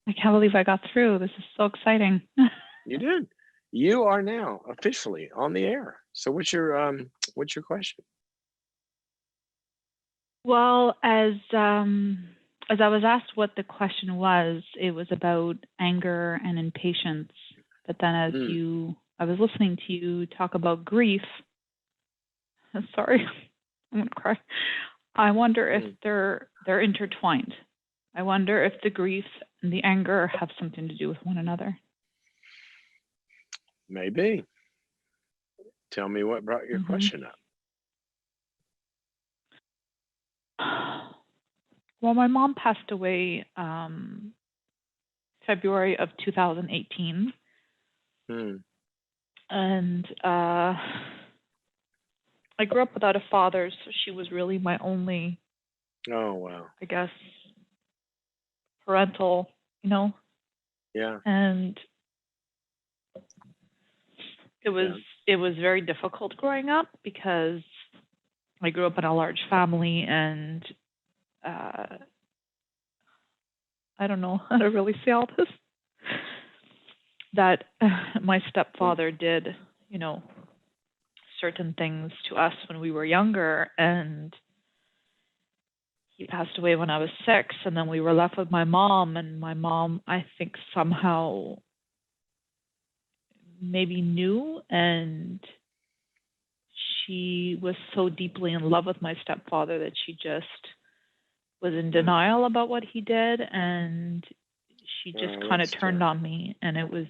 I can't believe I got through. This is so exciting. You did. You are now officially on the air. So what's your question? Well, as I was asked what the question was, it was about anger and impatience. But then Mm, I was listening to you talk about grief. Sorry, I'm gonna cry. I wonder if mm, they're intertwined. I wonder if the grief and the anger have something to do with one another. maybe. Tell me what brought your hmm question up. Well, my mom passed away February of 2018, Mm. and I grew up without a father, so she was really my only, Oh wow. I guess, parental, you know. Yeah. And it was Yeah. it was very difficult growing up because I grew up in a large family, and uh, I don't know how to really say all this. That my Mm. stepfather did, you know, certain things to us when we were younger, and he passed away when I was 6, and then we were left with my mom, and my mom, I think, somehow maybe knew, and she was so deeply in love with my stepfather that she just was in Mm. denial about what he did, and she just Oh, kind of that's turned on terrible. me, and it was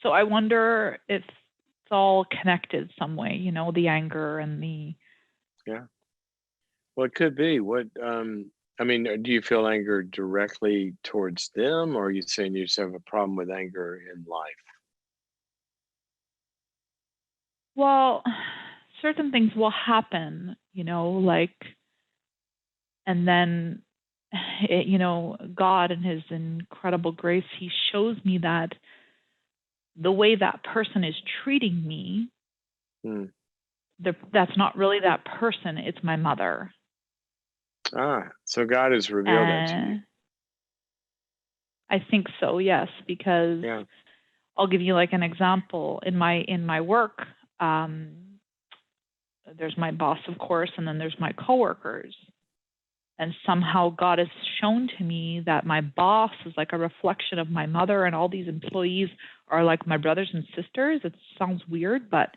so I wonder if it's all connected some way, the anger and the Yeah. Well, it could be. I mean, do you feel anger directly towards them, or are you saying you just have a problem with anger in life? well, certain things will happen, like, and then God in his incredible grace, he shows me that the way that person is treating me, Mm. that's not really that person, it's my mother. So God has revealed that to you. And I think so, yes, because Yeah. I'll give you like an example. In my work, um, there's my boss, of course, and then there's my coworkers. And somehow God has shown to me that my boss is like a reflection of my mother, and all these employees are like my brothers and sisters. It sounds weird, but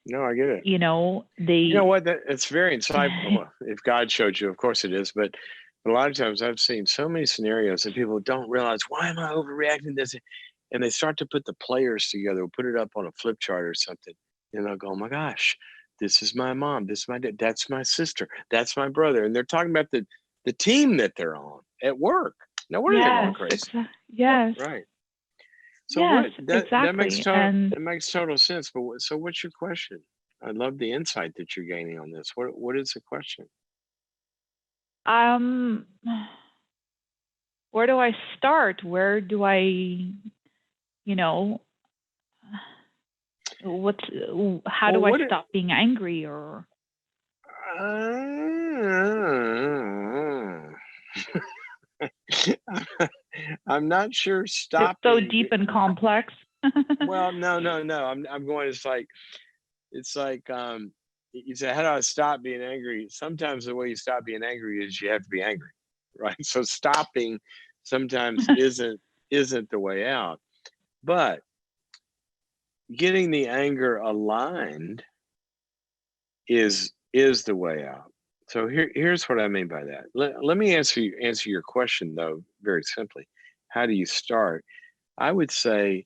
No, I get it. You know they what? It's very insightful. Well, if God showed you, of course it is. But a lot of times I've seen so many scenarios that people don't realize, why am I overreacting to this? And they start to put the players together, put it up on a flip chart or something. And they'll go, oh my gosh, this is my mom. This is my dad. That's my sister. That's my brother. And they're talking about the team that they're on at work. No wonder they're going yes, crazy. yes, Right. So yes, what that makes exactly. And total sense. But so what's your question? I love the insight that you're gaining on this. What is the question? um where do I start? Where do I, you know, what's how Well, do I what? stop being angry? Or I'm not sure it's so stopping. deep and complex. Well, no, no, no. I'm going. It's like you say, how do I stop being angry? Sometimes the way you stop being angry is you have to be angry, right? So stopping sometimes isn't the way out, but getting the anger aligned is the way out. So here's what I mean by that. Let me answer your question though very simply. How do you start? I would say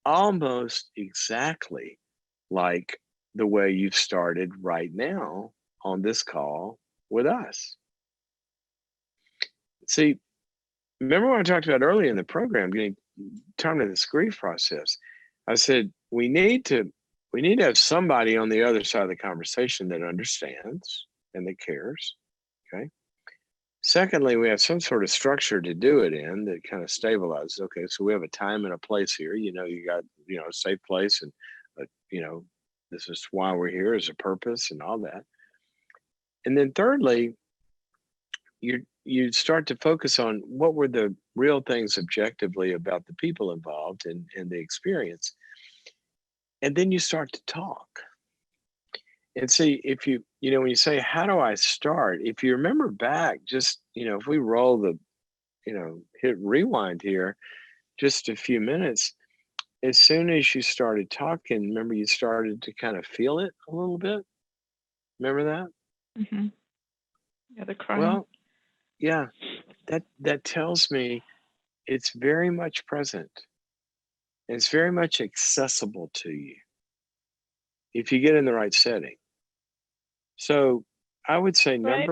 almost exactly like the way you've started right now on this call with us. See, remember what I talked about earlier in the program, getting time to this grief process. I said we need to have somebody on the other side of the conversation that understands and that cares. Okay. Secondly, we have some sort of structure to do it in that kind of stabilizes. Okay, so we have a time and a place here. You got a safe place, and uh, you know this is why we're here as a purpose and all that. And then thirdly, you're you start to focus on what were the real things objectively about the people involved in the experience. And then you start to talk. And see, if when you say, how do I start? If you remember back, just, if we roll the, hit rewind here, just a few minutes, as soon as you started talking, remember you started to kind of feel it a little bit? Remember that? Mm-hmm. Yeah, the crying. Well, yeah, that tells me it's very much present. It's very much accessible to you if you get in the right setting. So I would say Right.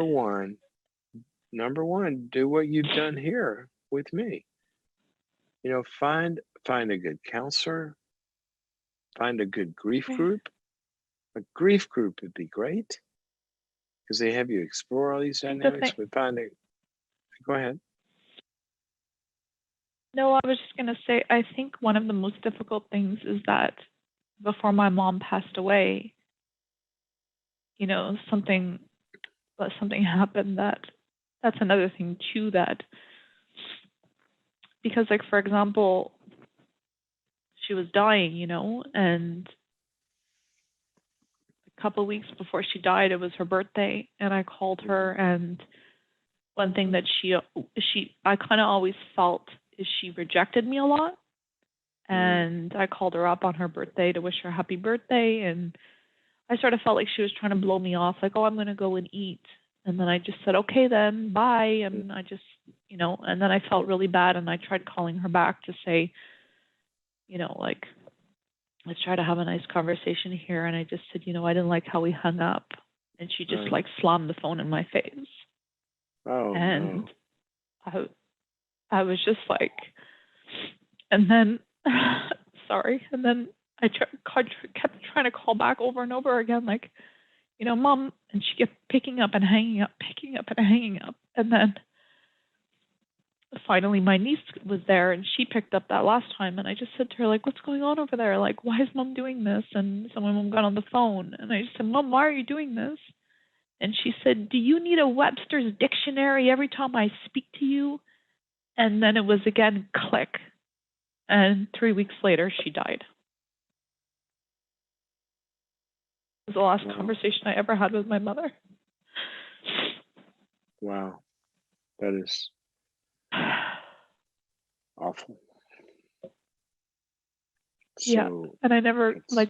number one, do what you've done here with me. Find a good counselor, find a good grief Okay. group. A grief group would be great because they have you explore all these I think the dynamics. thing. But go ahead. No, I was just gonna say, I think one of the most difficult things is that before my mom passed away, something happened that's another thing too, that because, like, for example, she was dying, and a couple of weeks before she died, it was her birthday, and I called her, and one thing that I kind of always felt is she rejected me a lot. And I called her up on her birthday to wish her happy birthday, and I sort of felt like she was trying to blow me off, like, oh, I'm going to go and eat. And then I just said, okay, then, bye. And I just, and then I felt really bad, and I tried calling her back to say, like, let's try to have a nice conversation here. And I just said, I didn't like how we hung up. And she just, like, slammed the phone in my face. Oh, And no. I was just like, and then, sorry, and then I kept trying to call back over and over again, like, Mom, and she kept picking up and hanging up, picking up and hanging up. And then finally my niece was there, and she picked up that last time, and I just said to her, like, what's going on over there? Like, why is Mom doing this? And so my mom got on the phone, and I just said, Mom, why are you doing this? And she said, do you need a Webster's dictionary every time I speak to you? And then it was again, click. And 3 weeks later, she died. It was the last conversation I ever had with my mother. Wow. That is awful. Yeah. So And I never, like,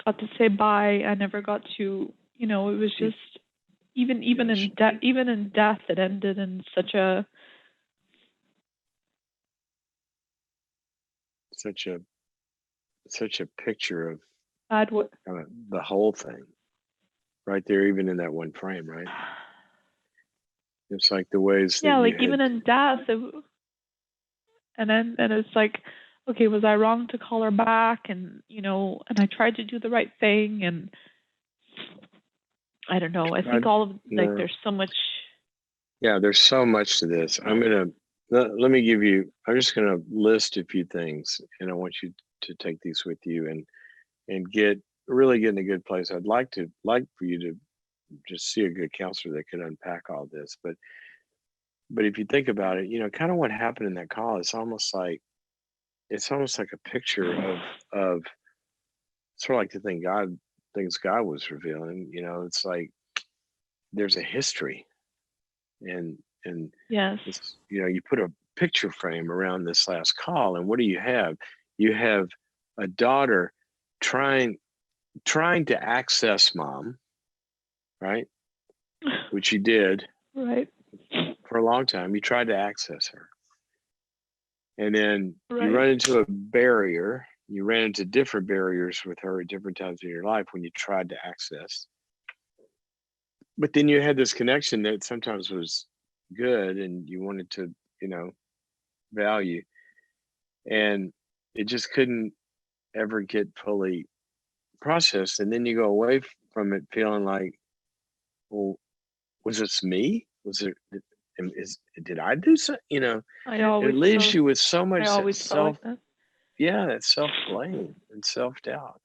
got to say bye. I never got to, it was just, even in death, it ended in such a picture of bad way. kind of the whole thing right there, even in that one frame, right? It's like the ways that like, even in death, and it's like, okay, was I wrong to call her back? And and I tried to do the right thing, and I don't know. I think all of, like, there's so much. Yeah, there's so much to this. Let me give you, I'm just gonna list a few things, and I want you to take these with you and really get in a good place. I'd like for you to just see a good counselor that can unpack all this. But if you think about it, kind of what happened in that call, it's almost like a picture of sort of like the things God was revealing. It's like there's a history, and Yes. you put a picture frame around this last call, and what do you have? You have a daughter trying to access Mom, right? Which you did, right, for a long time. You tried to access her, and then you right. run into a barrier. You ran into different barriers with her at different times in your life when you tried to access. But then you had this connection that sometimes was good, and you wanted to, value, and it just couldn't ever get fully processed. And then you go away from it feeling like, well, was this me? Was it? Did I do so? I always It leaves felt you with so much like that. that self blame and self doubt.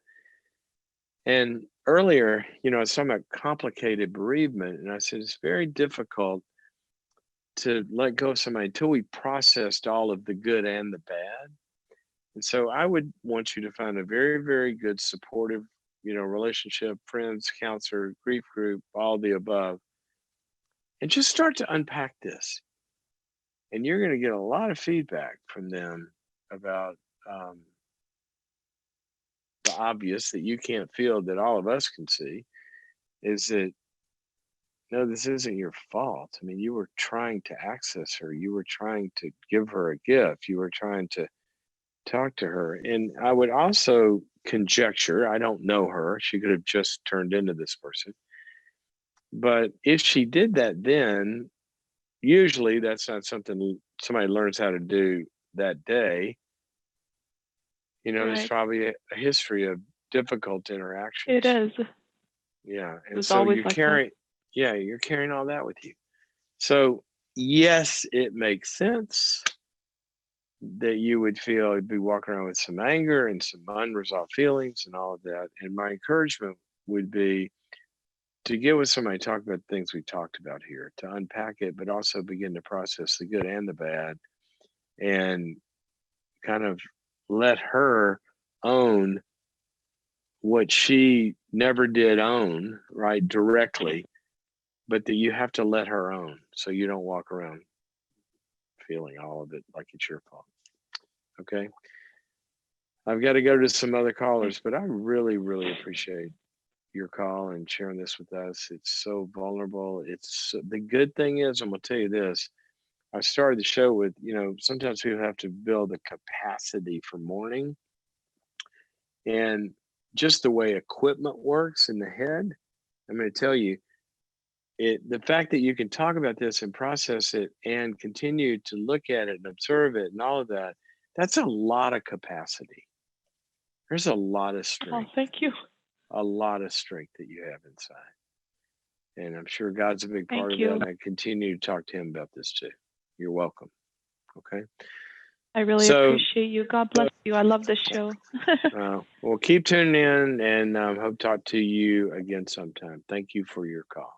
And earlier, I was talking about complicated bereavement, and I said it's very difficult to let go of somebody until we processed all of the good and the bad. And so I would want you to find a very, very good supportive, relationship, friends, counselor, grief group, all the above, and just start to unpack this. And you're going to get a lot of feedback from them about the obvious that you can't feel that all of us can see is that no, this isn't your fault. I mean, you were trying to access her. You were trying to give her a gift. You were trying to talk to her. And I would also conjecture, I don't know her. She could have just turned into this person. But if she did that then, usually that's not something somebody learns how to do that day. There's Right. probably a history of difficult interactions. It is. Yeah. And It's so always you're like that. carrying, yeah, you're carrying all that with you. So yes, it makes sense that you would feel you'd be walking around with some anger and some unresolved feelings and all of that. And my encouragement would be to get with somebody, talk about the things we talked about here, to unpack it, but also begin to process the good and the bad and kind of let her own what she never did own, right, directly, but that you have to let her own so you don't walk around feeling all of it like it's your fault. Okay. I've got to go to some other callers, but I really, really appreciate your call and sharing this with us. It's so vulnerable. It's the good thing is, I'm going to tell you this. I started the show with, sometimes people have to build a capacity for mourning. And just the way equipment works in the head, I'm going to tell you, the fact that you can talk about this and process it and continue to look at it and observe it and all of that, that's a lot of capacity. There's a lot of Oh, strength. thank you. A lot of strength that you have inside. And I'm sure God's a big part Thank of you. that. And I continue to talk to him about this too. You're welcome. Okay. I really appreciate you. God bless you. I love this show. Well, keep tuning in and hope to talk to you again sometime. Thank you for your call.